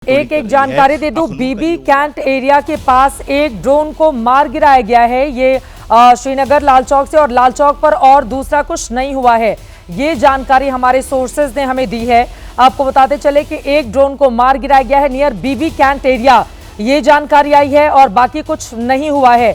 एक जानकारी दे दूं, बीबी कैंट एरिया के पास एक ड्रोन को मार गिराया गया है। ये श्रीनगर लाल चौक से, और लाल चौक पर और दूसरा कुछ नहीं हुआ है। ये जानकारी हमारे सोर्सेज ने हमें दी है। आपको बताते चले कि एक ड्रोन को मार गिराया गया है नियर बीबी कैंट एरिया, ये जानकारी आई है, और बाकी कुछ नहीं हुआ है।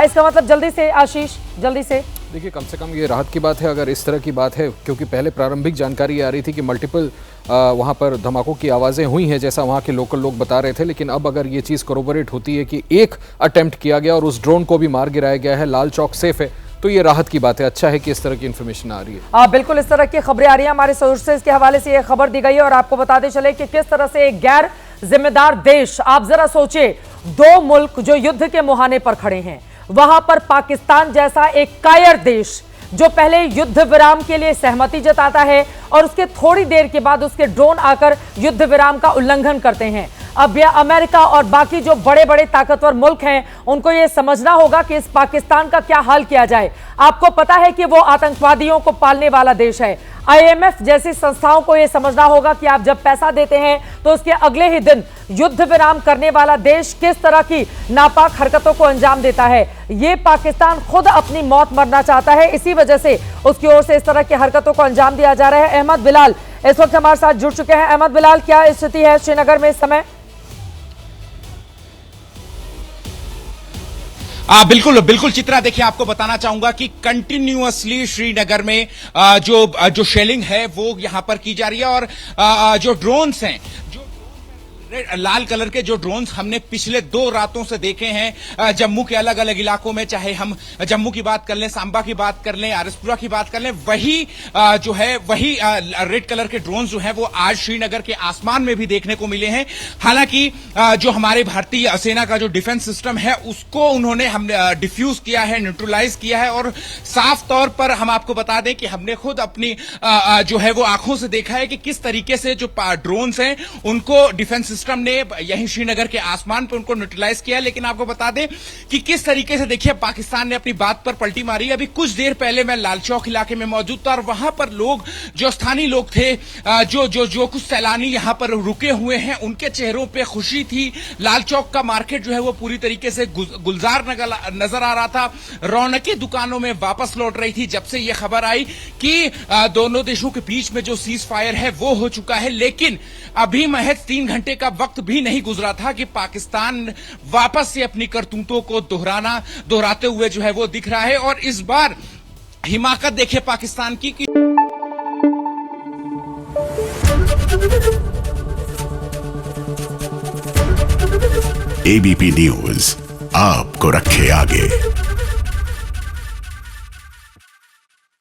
इसका मतलब जल्दी से आशीष, जल्दी से देखिए, कम से कम ये राहत की बात है अगर इस तरह की बात है, क्योंकि पहले प्रारंभिक जानकारी आ रही थी कि मल्टीपल वहाँ पर धमाकों की आवाज़ें हुई हैं, जैसा वहाँ के लोकल लोग बता रहे थे। लेकिन अब अगर ये चीज़ कोरोबोरेट होती है कि एक अटेम्प्ट किया गया और उस ड्रोन को भी मार गिराया गया है, लाल चौक सेफ है, तो ये राहत की बात है। अच्छा है कि इस तरह की इन्फॉर्मेशन आ रही है। बिल्कुल, इस तरह की खबरें आ रही है। हमारे सोर्सेज के हवाले से ये खबर दी गई है, और आपको बताते चले कि किस तरह से एक गैर जिम्मेदार देश, आप जरा सोचे, दो मुल्क जो युद्ध के मुहाने पर खड़े हैं, वहां पर पाकिस्तान जैसा एक कायर देश जो पहले युद्ध विराम के लिए सहमति जताता है और उसके थोड़ी देर के बाद उसके ड्रोन आकर युद्ध विराम का उल्लंघन करते हैं। अब यह अमेरिका और बाकी जो बड़े बड़े ताकतवर मुल्क हैं, उनको यह समझना होगा कि इस पाकिस्तान का क्या हाल किया जाए। आपको पता है कि वो आतंकवादियों को पालने वाला देश है। IMF जैसी संस्थाओं को यह समझना होगा कि आप जब पैसा देते हैं तो उसके अगले ही दिन युद्ध विराम करने वाला देश किस तरह की नापाक हरकतों को अंजाम देता है। ये पाकिस्तान खुद अपनी मौत मरना चाहता है, इसी वजह से उसकी ओर से इस तरह की हरकतों को अंजाम दिया जा रहा है। अहमद बिलाल इस वक्त हमारे साथ जुड़ चुके हैं। अहमद बिलाल, क्या स्थिति है श्रीनगर में इस समय? बिल्कुल चित्रा, देखिए आपको बताना चाहूंगा कि कंटिन्यूअसली श्रीनगर में जो शेलिंग है वो यहां पर की जा रही है, और जो ड्रोन्स हैं, लाल कलर के जो ड्रोन्स हमने पिछले 2 रातों से देखे हैं जम्मू के अलग अलग इलाकों में, चाहे हम जम्मू की बात कर लें, सांबा की बात कर लें, आरसपुरा की बात कर लें, वही रेड कलर के ड्रोन्स जो हैं वो आज श्रीनगर के आसमान में भी देखने को मिले हैं। हालांकि जो हमारे भारतीय सेना का जो डिफेंस सिस्टम है उसको उन्होंने डिफ्यूज किया है, न्यूट्रलाइज किया है, और साफ तौर पर हम आपको बता दें कि हमने खुद अपनी जो है वो आंखों से देखा है कि किस तरीके से जो ड्रोन्स हैं उनको डिफेंस सिस्टम ने यहीं श्रीनगर के आसमान पर उनको न्यूट्रलाइज किया। लेकिन आपको बता दें कि किस तरीके से देखिए पाकिस्तान ने अपनी बात पर पलटी मारी। अभी कुछ देर पहले मैं लाल चौक इलाके में मौजूद था, और वहां पर लोग, जो स्थानीय लोग थे, जो कुछ सैलानी यहां पर रुके हुए हैं, उनके चेहरों पे खुशी थी। लाल चौक का मार्केट जो है वो पूरी तरीके से गुलजार नजर आ रहा था। रौनकें दुकानों में वापस लौट रही थी जब से यह खबर आई कि दोनों देशों के बीच में जो सीज फायर है वो हो चुका है। लेकिन अभी महज 3 घंटे का वक्त भी नहीं गुजरा था कि पाकिस्तान वापस से अपनी करतूतों को दोहराते हुए जो है वो दिख रहा है। और इस बार हिमाकत देखिए पाकिस्तान की ABP न्यूज आपको रखे आगे।